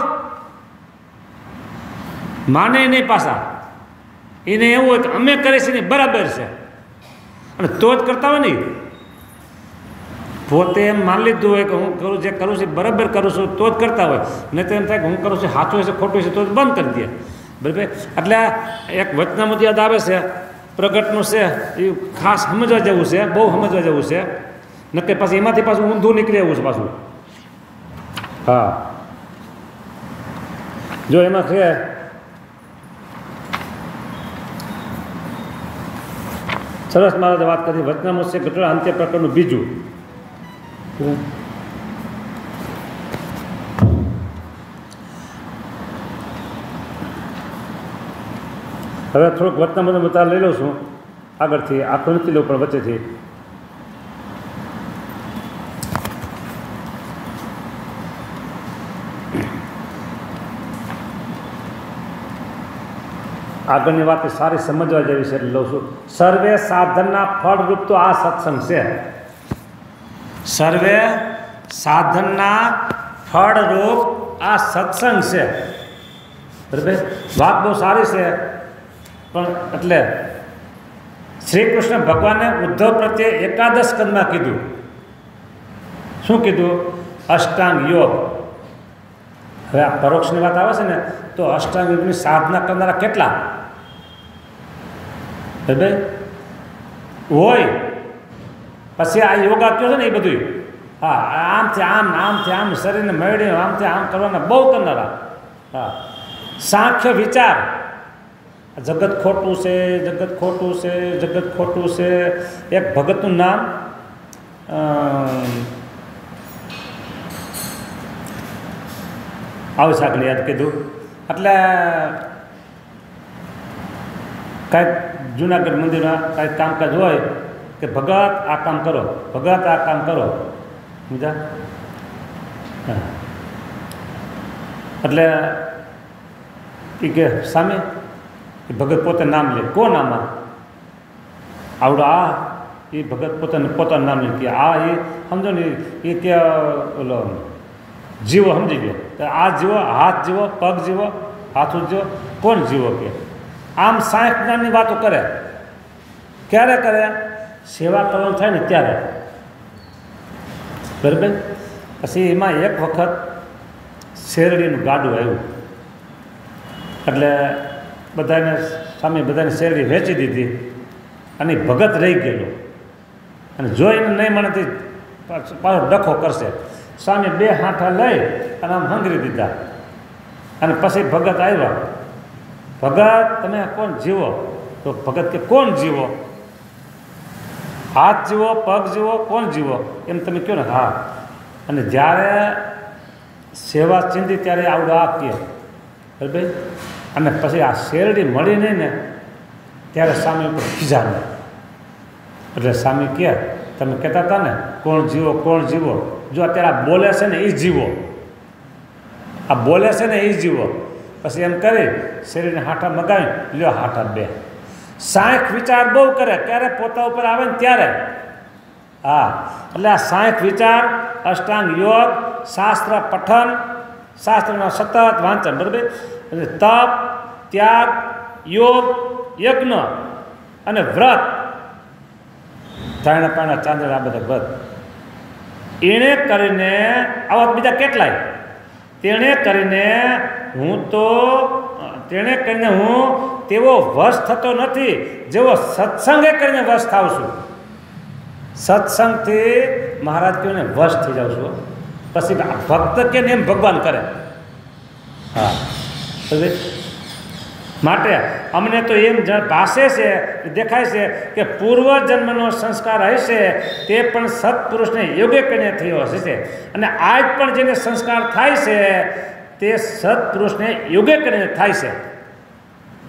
માને નહીં પાછા. એને એવું હોય કે અમે કરે છે ને બરાબર છે, અને તો જ કરતા હોય ને. પોતે એમ માની લીધું હોય કે હું કરું જે કરું છું બરાબર કરું છું તો જ કરતા હોય, નહીં તો એમ થાય કે હું કરું છું સાચું છે ખોટું છે તો જ બંધ કરી દે. બરાબર. એટલે એક વચનામૃત યાદ આવે છે પ્રગટનું છે, એ ખાસ સમજવા જેવું છે, બહુ સમજવા જેવું છે. નક્કી પાછું એમાંથી પાછું ઊંધું નીકળે એવું છે પાછું. હા, જો એમાં છે સરસ મહારાજે વાત કરી. વચનામૃત છે ઘટના અંત્ય પ્રકરણનું બીજું. હવે થોડુંક વચનામૃત બતા લઈ લઉં છું આગળથી, આખું નથી લઉં પણ વચ્ચેથી. આગળની વાત સારી સમજવા જેવી છે એટલે લઉં છું. સર્વે સાધનના ફળરૂપ તો આ સત્સંગ છે. સર્વે સાધનના ફળરૂપ આ સત્સંગ છે. બરાબર. વાત બહુ સારી છે. પણ એટલે શ્રી કૃષ્ણ ભગવાને ઉદ્ધવ પ્રત્યે એકાદશ સ્કંદમાં કીધું. શું કીધું? અષ્ટાંગ યોગ. હવે આ પરોક્ષની વાત આવે છે ને તો અષ્ટાંગ યોગની સાધના કરનારા કેટલા બરાબર હોય. પછી આ યોગા કહો છે ને એ બધું, હા આમથી આમ, આમથી આમ શરીરને મેળવી આમથી આમ કરવાના બહુ કરનારા. હા, સાંખ્ય વિચાર જગત ખોટું છે, જગત ખોટું છે, જગત ખોટું છે. એક ભગતનું નામ આવું છે, આગળ યાદ કીધું. એટલે કાંઈક જુનાગઢ મંદિરમાં કાંઈક કામકાજ હોય કે ભગત આ કામ કરો, ભગત આ કામ કરો, સમજા. હા, એટલે એ કે સામે એ ભગત પોતે નામ લે. કોણ નામ આવડો? આ એ ભગત પોતાનું નામ લે કે આ એ સમજો ને એ કે ઓલો જીવો સમજી ગયો. આ જીવો, હાથ જીવો, પગ જીવો, હાથું જીવો, કોણ જીવો કે આમ સાઠ જ્ઞાનની વાતો કરે. ક્યારે કરે? સેવા કરવાનું થાય ને ત્યારે. બરાબર. પછી એમાં એક વખત શેરડીનું ગાડું આવ્યું એટલે બધાને સામે બધાને શેરડી વેચી દીધી અને ભગત રહી ગયેલો. અને જોઈને નહીં મને પાછો ડખો કરશે. સામે બે હાથા લઈ અને આમ હંગરી દીધા. અને પછી ભગત આવ્યા ભગત તમે કોણ જીવો? તો ભગત કે કોણ જીવો? હાથ જીવો, પગ જીવો, કોણ જીવો? એમ તમે કહો ને હા. અને જ્યારે સેવા ચિંધી ત્યારે આવડો આ કહે બરાબર. અને પછી આ શેરડી મળી નહીં ને ત્યારે સ્વામી ઉપર ખીજાને. એટલે સ્વામી કહે તમે કહેતા હતા ને કોણ જીવો, કોણ જીવો. જો અત્યારે આ બોલે છે ને એ જીવો, આ બોલે છે ને એ જીવો. પછી એમ કરી શેરડીને હાથા મગાવી લ્યો હાથા બે. સાંખ વિચાર બહુ કરે, ક્યારે પોતા ઉપર આવે ને ત્યારે. હા, એટલે આ સાંખ વિચાર, અષ્ટાંગ યોગ, શાસ્ત્ર પઠન, શાસ્ત્રનો સતત વાંચન બરાબર. અને તપ, ત્યાગ, યોગ, યજ્ઞ અને વ્રત, ધારણા પાણા ચાંદડા આ બધા વ્રત એણે કરીને આવા બીજા કેટલાય તેણે કરીને હું તેવો વશ થતો નથી જેવો સત્સંગે કરીને વશ થાવ છું. સત્સંગથી મહારાજ કહીને વશ થઈ જાઉં છું. પછી ભક્ત કે એમ ભગવાન કરે. હા, માટે અમને તો એમ ભાષે છે, દેખાય છે કે પૂર્વજન્મનો સંસ્કાર હશે તે પણ સત્પુરુષને યોગ્ય કરીને થયો હશે. અને આજ પણ જેને સંસ્કાર થાય છે તે સત્પુરુષને યોગ્ય કરીને થાય છે.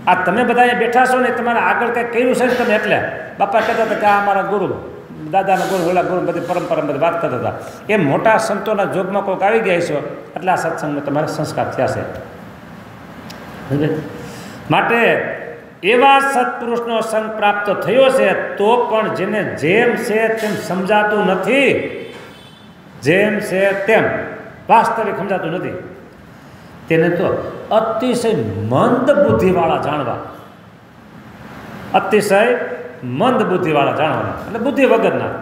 આ તમે બધા બેઠા છો ને તમારે આગળ કંઈક કર્યું છે ને તમે એટલે બાપા કહેતા હતા કે આ અમારા ગુરુ, દાદાના ગુરુ, ઓલા ગુરુ બધી પરંપરા બધી વાત કરતા હતા. એ મોટા સંતોના જોગમાં કોઈક આવી ગયા છો એટલે આ સત્સંગમાં તમારે સંસ્કાર થયા છે. માટે એવા સત્પુરુષનો સંગ પ્રાપ્ત થયો છે તો પણ જેને જેમ છે તેમ સમજાતું નથી, જેમ છે તેમ વાસ્તવિક સમજાતું નથી. તેને તો અતિશય મંદ બુદ્ધિવાળા જાણવા, અતિશય મંદ બુદ્ધિવાળા જાણવાના એટલે બુદ્ધિ વગરના.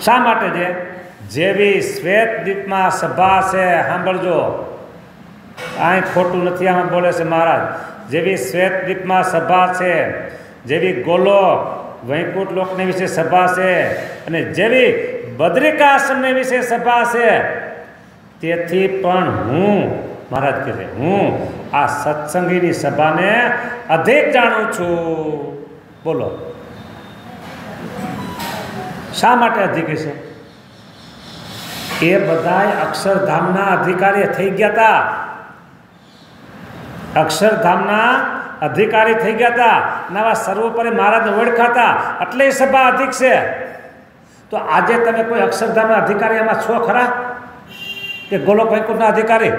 શા માટે છે? જેવી શ્વેત દીપમાં સભા છે, સાંભળજો આ ખોટું નથી આમાં બોલે છે મહારાજ. જેવી શ્વેત દીપમાં સભા છે, જેવી ગોલોક વૈકુંઠ લોકની વિશે સભા છે, અને જેવી બદ્રિકાશ્રમની વિશે સભા છે, તેથી પણ હું મહારાજ કહે છે હું આ સત્સંગીની સભાને અધિક જાણું છું. બોલો શા માટે અધિક છે? એ બધા અક્ષરધામના અધિકારી થઈ ગયા હતા, અક્ષરધામના અધિકારી થઈ ગયા હતા. નવા સર્વોપરી મહારાજને ઓળખાતા એટલે સભા અધિક છે. તો આજે તમે કોઈ અક્ષરધામના અધિકારી એમાં છો ખરા કે ગોલોક વૈકુંઠના અધિકારી?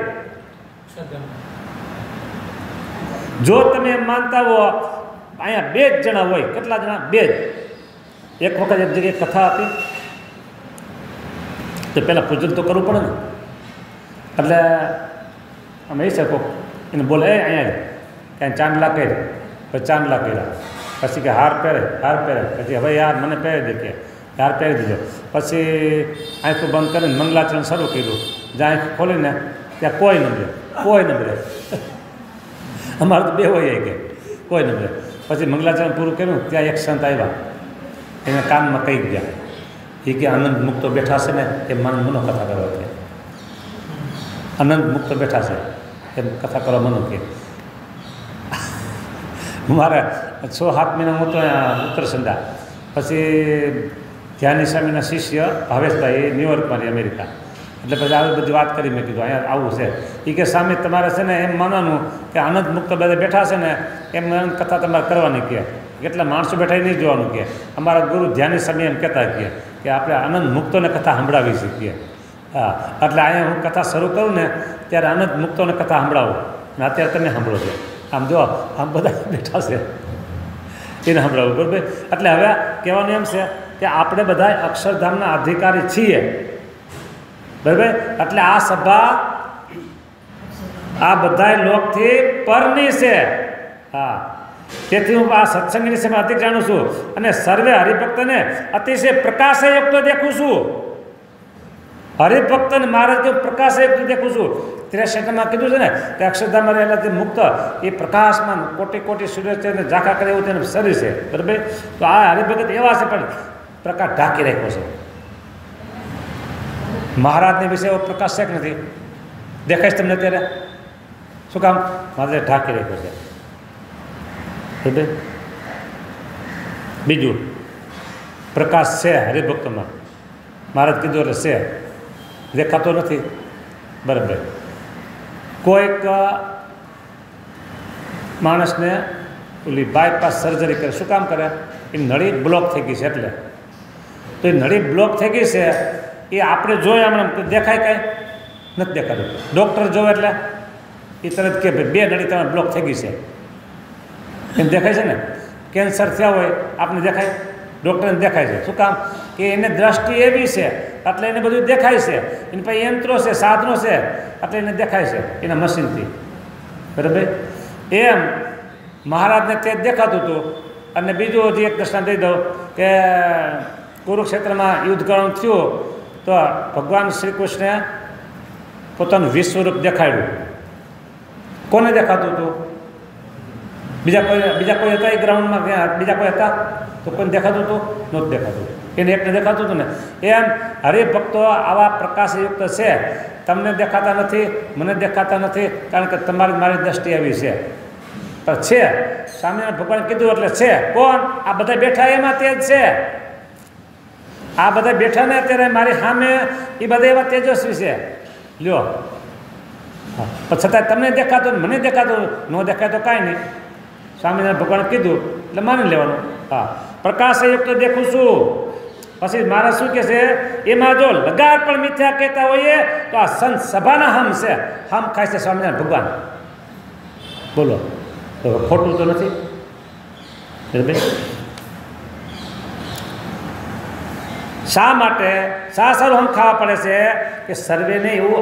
જો તમે એમ માનતા હો, અહીંયા 2 જ જણા હોય. કેટલા જણા? 2 જ. એક વખત એક જગ્યાએ કથા હતી તો પહેલાં પૂજન તો કરવું પડે ને. એટલે અમે એ શકો એને બોલે અહીંયા ક્યાંય ચાંદલા કહે, પછી ચાંદલા કર્યા, પછી કે હાર પહેરે, પછી હવે યાર મને પહેરી દે કે હાર પહેરી દીધો. પછી આંખું બંધ કરીને મંગલાચરણ શરૂ કર્યું. જ્યાં આંખ ખોલીને ત્યાં કોઈ ન મળે, કોઈ ન મળે. અમારે તો 2 હોય કે કોઈ ન મળે. પછી મંગલાચરણ પૂરું કર્યું ત્યાં એક સંત આવ્યા, એને કાનમાં કહી ગયા એ કે આનંદ મુક્તો બેઠા છે ને એ મને મનો કથા કરવા કે આનંદ મુક્તો બેઠા છે એમ કથા કરવા મનો કે. મારે 6-7 મહિના હું તો ઉત્તરસંડા. પછી ધ્યાની સ્વામીના શિષ્ય ભાવેશભાઈ ન્યુયોર્કમાં અમેરિકા, એટલે પછી આવી બધી વાત કરી. મેં કીધું અહીંયા આવું છે. એ કે સ્વામી તમારે છે ને એમ માનવાનું કે આનંદ મુક્ત બધા બેઠા છે ને એમ કથા તમારે કરવાની કહે. કેટલા માણસો બેઠા નહીં જોવાનું કહે. અમારા ગુરુ ધ્યાની સ્વામી એમ કહેતા કહે કે આપણે આનંદ મુક્તોને કથા સંભળાવી શકીએ. હા, એટલે અહીંયા હું કથા શરૂ કરું ને ત્યારે આનંદ મુક્તોને કથા સંભળાવું ને અત્યારે તમે સાંભળો છો. આમ જો આમ બધા બેઠા છે એને સંભળાવું બરાબર. એટલે હવે કહેવાનું એમ છે કે આપણે બધા અક્ષરધામના અધિકારી છીએ બરાબર. એટલે આ સભા આ બધા લોકથી પરની છે. હા, તેથી હું આ સત્સંગની સભા અધિક જાણું છું અને સર્વે હરિભક્તને અતિશય પ્રકાશયુક્ત દેખું છું. હરિભક્તને મહારાજ કેવું પ્રકાશયુક્ત દેખું છું. 63માં કીધું છે ને કે અક્ષરધામમાં રહેલા જે મુક્ત એ પ્રકાશમાં કોટી સૂર્ય છે ને ઝાંખા કરે એવું તેનું શરીર છે બરાબર. તો આ હરિભગત એવા છે પણ પ્રકાશ ઢાંકી રાખ્યો છે. મહારાજને વિશે એવો પ્રકાશ છે કે નથી? દેખાય છે તમને અત્યારે? શું કામ? મારે ઢાંકી રાખ્યો છે. બીજું, પ્રકાશ છે હરિભક્તમાં, મહારાજ કીધું એટલે છે, દેખાતો નથી. બરાબર. કોઈક માણસને ઓલી બાયપાસ સર્જરી કરે, શું કામ કરે? એ નળી બ્લોક થઈ ગઈ છે એટલે. તો એ નળી બ્લોક થઈ ગઈ છે એ આપણે જોઈએ હમણાં દેખાય કાંઈ નથી દેખાતું. ડૉક્ટર જોવે એટલે એ તરત કે ભાઈ 2 નળી તમારે બ્લોક થઈ ગઈ છે, એમ દેખાય છે ને. કેન્સર થયા હોય આપને દેખાય, ડૉક્ટરને દેખાય છે. શું કામ? કે એને દ્રષ્ટિ એવી છે એટલે એને બધું દેખાય છે. એની પાસે યંત્રો છે, સાધનો છે એટલે એને દેખાય છે એના મશીનથી. બરાબર. એમ મહારાજને તે જ દેખાતું હતું. અને બીજું હજી એક દર્શન દઈ દઉં કે કુરુક્ષેત્રમાં યુદ્ધ કરવાનું થયું તો ભગવાન શ્રી કૃષ્ણે પોતાનું વિશ્વરૂપ દેખાડ્યું. કોને દેખાતું હતું? બીજા કોઈ હતા એ ગ્રાઉન્ડમાં? બીજા કોઈ હતા તો કોઈને દેખાતું હતું? નહોતું દેખાતું. એને એકને દેખાતું હતું ને. એમ હરિભક્તો આવા પ્રકાશયુક્ત છે. તમને દેખાતા નથી, મને દેખાતા નથી, કારણ કે તમારી મારી દ્રષ્ટિ આવી છે. પણ છે સ્વામિનારાયણ ભગવાન કીધું એટલે છે. કોણ? આ બધા બેઠા એમાં તે જ છે. આ બધા બેઠા ને અત્યારે મારી સામે એ બધા એવા તેજસ્વી છે. લ્યો, પણ છતાં તમને દેખાતું મને દેખાતું ન દેખાય તો કાંઈ નહીં. સ્વામિનારાયણ ભગવાન કીધું એટલે માની લેવાનું. હા, પ્રકાશયુક્ત દેખું છું. પછી મારા શું કહે છે? એમાં જો લગાર પણ મિથ્યા કહેતા હોઈએ તો આ સંત સભાના હમ છે. હમ ખાય છે સ્વામિનારાયણ ભગવાન. બોલો, તો ખોટું તો નથી? શા માટે શા સારું હમ ખાવા પડે છે? કે સર્વેને એવું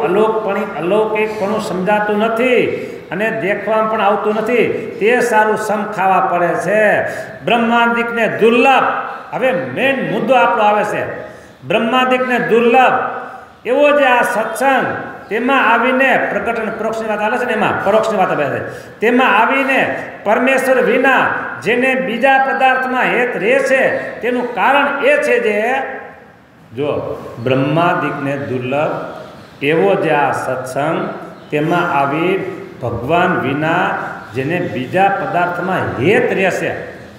અલૌકિકપણું સમજાતું નથી અને દેખવામાં પણ આવતું નથી, તે સારું સમ ખાવા પડે છે. બ્રહ્માંડિકને દુર્લભ, હવે મેન મુદ્દો આપણો આવે છે. બ્રહ્માંડિકને દુર્લભ એવો જે આ સત્સંગ, તેમાં આવીને પ્રગટ અને પરોક્ષની વાત આવે છે ને, એમાં પરોક્ષની વાત આવે છે. તેમાં આવીને પરમેશ્વર વિના જેને બીજા પદાર્થમાં હેત રહે છે તેનું કારણ એ છે જે જો બ્રહ્માદિકને દુર્લભ એવો જે આ સત્સંગ, તેમાં આવી ભગવાન વિના જેને બીજા પદાર્થમાં હેત રહેશે,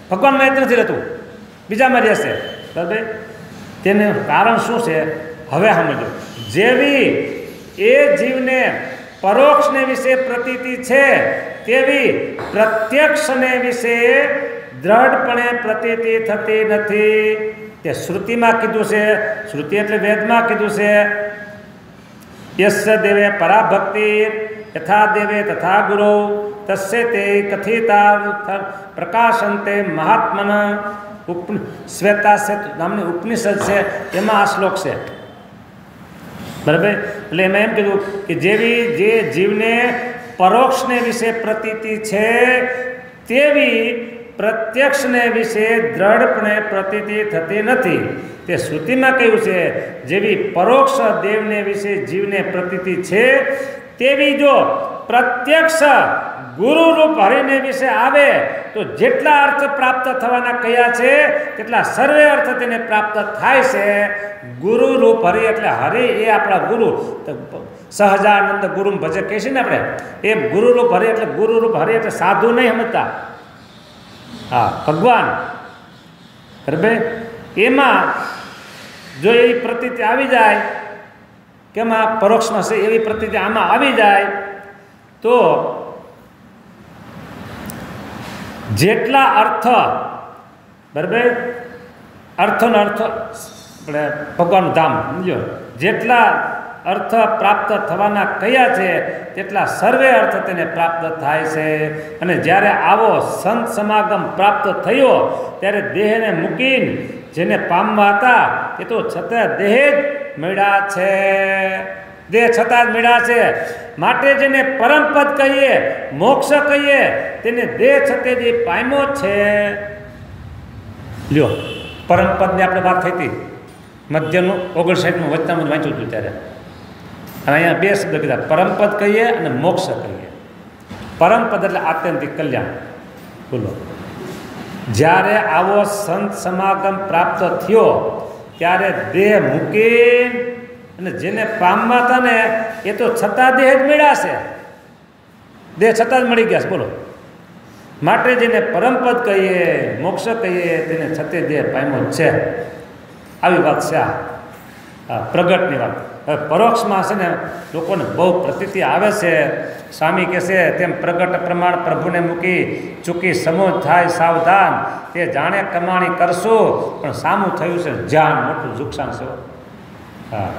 ભગવાનમાં હેત નથી રહેતું, બીજામાં રહેશે. બરાબર. તેનું કારણ શું છે? હવે સમજો. જેવી એ જીવને પરોક્ષને વિશે પ્રતીતિ છે તેવી પ્રત્યક્ષને વિશે દ્રઢપણે પ્રતીતિ થતી નથી. તે શ્રુતિમાં કીધું છે. શ્રુતિ એટલે વેદમાં કીધું છે. યસ્ય દેવે પરાભક્તિ યથા દેવે તથા ગુરુ તસ્ય તે કથિતા પ્રકાશંતે મહાત્મન શ્વેતા નામની ઉપનિષદ છે, એમાં આ શ્લોક છે. બરાબર. એટલે એમાં એમ કીધું કે જેવી જે જીવને પરોક્ષને વિશે પ્રતીતિ છે તેવી પ્રત્યક્ષને વિશે દ્રઢપણે પ્રતીતિ થતી નથી. તે શ્રુતિમાં કહ્યું છે જેવી પરોક્ષ દેવને વિશે જીવને પ્રતીતિ છે તેવી જો પ્રત્યક્ષ ગુરુરૂપ હરિને વિશે આવે તો જેટલા અર્થ પ્રાપ્ત થવાના કયા છે તેટલા સર્વે અર્થ તેને પ્રાપ્ત થાય છે. ગુરુરૂપ હરિ એટલે હરિ એ આપણા ગુરુ. સહજાનંદ ગુરુ ભજે કહે છે ને આપણે, એમ ગુરુરૂપ હરિ એટલે ગુરુરૂપ હરિ એટલે સાધુ નહીં સમજતા. હા, ભગવાન. બરાબર. એમાં જો એવી પ્રતીતિ આવી જાય કે એમાં પરોક્ષમાં છે એવી પ્રતીતિ આમાં આવી જાય તો જેટલા અર્થ, બરાબર, અર્થનો અર્થ આપણે ભગવાનનું ધામ સમજો, જેટલા અર્થ પ્રાપ્ત થવાના કયા છે તેટલા સર્વે અર્થ તેને પ્રાપ્ત થાય છે. અને જ્યારે આવો સંત સમાગમ પ્રાપ્ત થયો ત્યારે દેહને મૂકીને જેને પામવા હતા એ તો છતાં દેહ જ મળ્યા છે. દેહ છતાં જ મળ્યા છે. માટે જેને પરમપદ કહીએ, મોક્ષ કહીએ, તેને દેહ છતે જે પામ્યો છે. લ્યો, પરમપદની આપણે વાત થઈ હતી મધ્યનું 59નું વચનામૃત વાંચ્યું હતું ત્યારે. અને અહીંયા 2 શબ્દ કીધા, પરમપદ કહીએ અને મોક્ષ કહીએ. પરમપદ એટલે આત્યંતિક કલ્યાણ. બોલો, જ્યારે આવો સંત સમાગમ પ્રાપ્ત થયો ત્યારે દેહ મૂકી અને જેને પામવા હતા ને એ તો છતાં દેહ જ મળ્યા છે. દેહ છતાં જ મળી ગયા છે. બોલો, માટે જેને પરમપદ કહીએ, મોક્ષ કહીએ, તેને છતે દેહ પામ્યો જ છે. આવી વાત છે આ પ્રગટની વાત. હવે પરોક્ષમાં છે ને લોકોને બહુ પ્રતીતિ આવે છે. સ્વામી કહે છે તેમ પ્રગટ પ્રમાણ પ્રભુને મૂકી ચૂકી સમૂહ થાય સાવધાન, તે જાણે કમાણી કરશો પણ સામું થયું છે જાન મોટું નુકસાન છે. હા,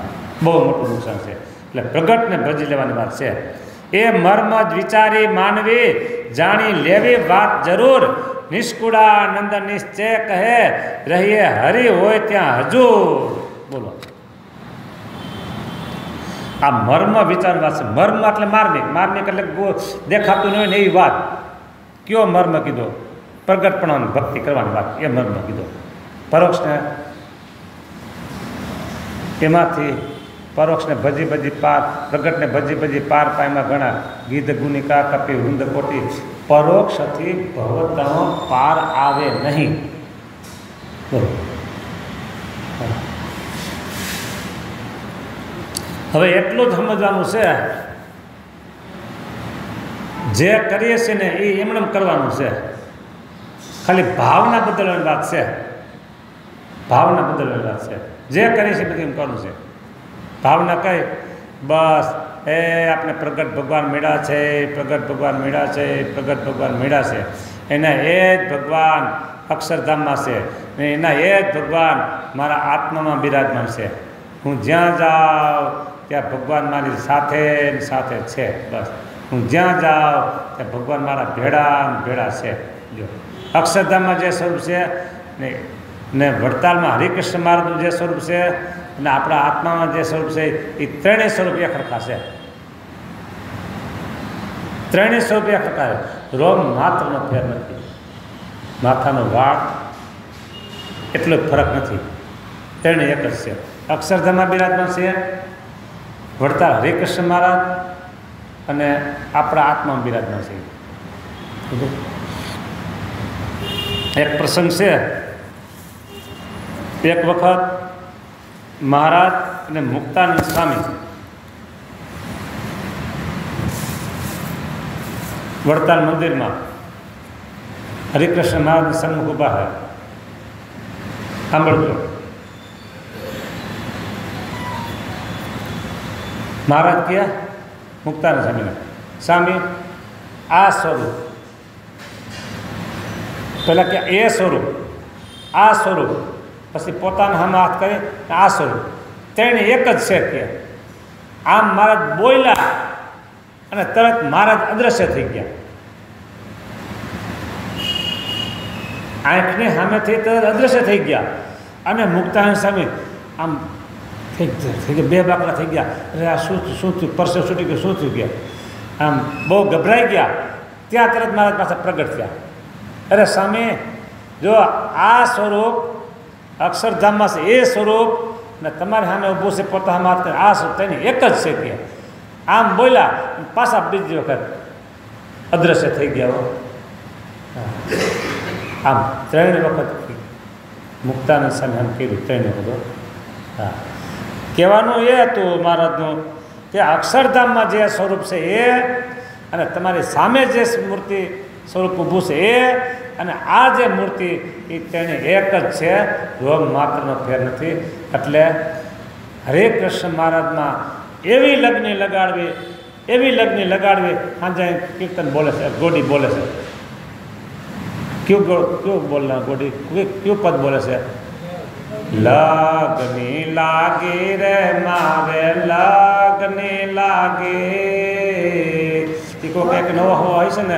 બહુ મોટું નુકસાન છે. એટલે પ્રગટને ભજી લેવાની વાત છે. એ મર્મ જ વિચારી માનવી જાણી લેવી વાત જરૂર. નિષ્કુળાનંદ નિશ્ચય કહે રહીએ હરિ હોય ત્યાં હજુર. બોલો, આ મર્મ વિચાર વાત છે. મર્મ એટલે માર્મિક. માર્મિક એટલે દેખાતું નહીં હોય ને એવી વાત. કયો મર્મ કીધો? પ્રગટપણાની ભક્તિ કરવાની વાત, એ મર્મ કીધો. પરોક્ષને એમાંથી પરોક્ષને ભજી ભજી પાર, પ્રગટને ભજી ભજી પાર પાયમાં ઘણા ગીધ ગુનિકા કપી વૃંદ કોટી. પરોક્ષથી ભવતનો પાર આવે નહીં. હવે એટલું જ સમજવાનું છે, જે કરીએ છીએ ને એ એમણે કરવાનું છે. ખાલી ભાવના બદલવાની વાત છે. ભાવના બદલવાની વાત છે. જે કરીએ છીએ બધું એમ કરવાનું છે. ભાવના કઈ બસ એ આપણે પ્રગટ ભગવાન મળ્યા છે, પ્રગટ ભગવાન મળ્યા છે, પ્રગટ ભગવાન મળ્યા છે. એના એ જ ભગવાન અક્ષરધામમાં છે ને એના એ જ ભગવાન મારા આત્મામાં બિરાજમાન છે. હું જ્યાં જાઉં ત્યાં ભગવાન મારી સાથે સાથે છે. બસ હું જ્યાં જાઉં ત્યાં ભગવાન મારા ભેળા છે. જો અક્ષરધામમાં જે સ્વરૂપ છે ને વડતાલમાં હરિકૃષ્ણ મહારાજનું જે સ્વરૂપ છે અને આપણા આત્મામાં જે સ્વરૂપ છે એ ત્રણેય સ્વરૂપ એક સરખા છે. ત્રણેય સ્વરૂપ એક સરખા છે. રોમ માત્રનો ફેર નથી. માથાનો વાળ એટલો ફરક નથી. ત્રણેય એક જ છે. અક્ષરધામમાં બિરાજમાન છે વડતાલ હરિકૃષ્ણ મહારાજ અને આપણા આત્મામાં બિરાજમાન છે. એક પ્રસંગ છે, એક વખત મહારાજ અને મુક્તાનંદ સ્વામી વડતાલ મંદિરમાં હરિકૃષ્ણ મહારાજની સન્મુખ ઉભા હતા. સાંભળજો, મહારાજ કહ્યા મુક્તાનંદ સ્વામીને, સ્વામી આ સ્વરૂપ, પેલા કે એ સ્વરૂપ, આ સ્વરૂપ, પછી પોતાના હામાં હાથ કરી આ સ્વરૂપ, ત્રણે એક જ છે કે. આમ મહારાજ બોલ્યા અને તરત મહારાજ અદ્રશ્ય થઈ ગયા. આંખની સામેથી તરત અદ્રશ્ય થઈ ગયા અને મુક્તાનંદ સ્વામી આમ થઈ ગયા, બે બાકડા થઈ ગયા. અરે આ શું થયું? પરસે છૂટી ગયું, શું થયું ગયા? આમ બહુ ગભરાઈ ગયા. ત્યાં તરત મહારાજ પાસે પ્રગટ થયા. અરે સ્વામી, જો આ સ્વરૂપ અક્ષરધામમાં છે એ સ્વરૂપ ને તમારી સામે ઊભું છે પોતાના હાથ કરે આ સ્વરૂપ તેની એક જ છે કે. આમ બોલ્યા પાછા બીજી વખત અદ્રશ્ય થઈ ગયા. આમ ત્રણ વખત મુક્તાનંદ સ્વામી આમ કીધું, ત્રણ વખત. હા, કહેવાનું એ હતું મહારાજનું કે અક્ષરધામમાં જે સ્વરૂપ છે એ અને તમારી સામે જે મૂર્તિ સ્વરૂપ ઊભું છે એ અને આ જે મૂર્તિ એ તેની એક જ છે. રોગ માત્રનો ફેર નથી. એટલે હરે કૃષ્ણ મહારાજમાં એવી લગ્ન લગાડવી સાંજે કીર્તન બોલે છે, ગોડી બોલે છે. ક્યું બોલના ગોડી ક્યું પદ બોલે છે? લગની લાગી રે મારે લગની લાગી. કોઈ એક નવો હોય છે ને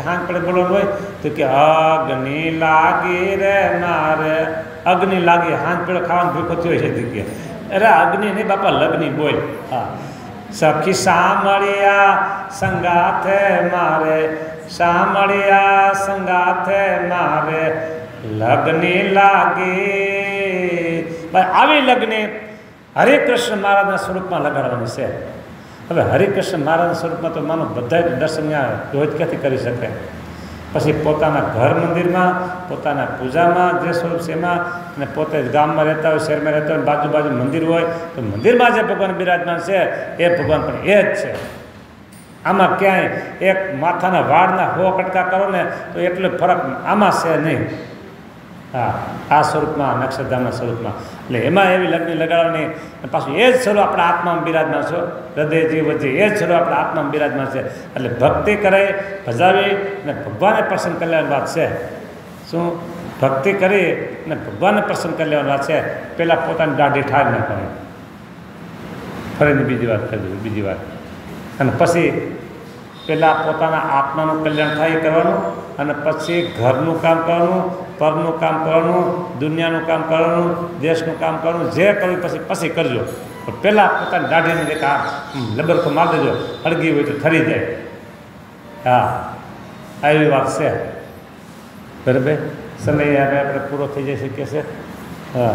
હાથ પડે બોલવાનું હોય તો કે અગ્નિ લાગી રે મારે, અગ્નિ લાગી હાથ પડે ખાવાનું ભૂખો થયો છે કે અરે અગ્નિ નહીં બાપા, લગ્ની બોલ. હા, સખી સાંભળ્યા સંગાથે મારે, સાંભળ્યા સંગાથે મારે લગ્ની લાગી. આવી લગ્ની હરિકૃષ્ણ મહારાજના સ્વરૂપમાં લગાડવાની છે. હવે હરિકૃષ્ણ મહારાજના સ્વરૂપમાં તો માનો બધા જ દર્શન રોજ ક્યાંથી કરી શકે? પછી પોતાના ઘર મંદિરમાં, પોતાના પૂજામાં જે સ્વરૂપ છે એમાં, અને પોતે ગામમાં રહેતા હોય, શહેરમાં રહેતા હોય, બાજુ મંદિર હોય તો મંદિરમાં જે ભગવાન બિરાજમાન છે એ ભગવાન પણ એ જ છે. આમાં ક્યાંય એક માથાના વાળના 100 કટકા કરો ને તો એટલો ફરક આમાં છે નહીં. હા, આ સ્વરૂપમાં અક્ષરધામના સ્વરૂપમાં એટલે એમાં એવી લગ્ન લગાડવાની. પાછું એ જ સ્વરૂપ આપણા આત્મામાં બિરાજમાન છે. હૃદય જીવ વચ્ચે એ જ સ્વરૂપ આપણા આત્મામાં બિરાજમાન છે. એટલે ભક્તિ કરે ભજાવી અને ભગવાનને પ્રસન્ન કરી લેવાની વાત છે. શું ભક્તિ કરી અને ભગવાનને પ્રસન્ન કરી લેવાની વાત છે. પહેલાં પોતાની દાઢી ઠાર ના કરે, ફરીને બીજી વાત કરી દઉં, બીજી વાત. અને પછી પહેલાં પોતાના આત્માનું કલ્યાણ થાય કરવાનું, અને પછી ઘરનું કામ કરવાનું, પરનું કામ કરવાનું, દુનિયાનું કામ કરવાનું, દેશનું કામ કરવાનું. જે કરવું પછી કરજો. પણ પહેલાં પોતાની દાઢીને એક આ લબરખો માર દેજો, અળગી હોય તો ઠરી જાય. હા, આવી વાત છે. બરાબર, સમય આપણે પૂરો થઈ જઈ શકીએ છે. હા,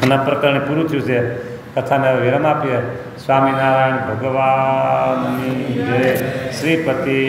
આના પ્રકરણે પૂરું થયું છે. કથાને વિરામ આપીએ. સ્વામિનારાયણ ભગવાનની જય. શ્રીપતિ.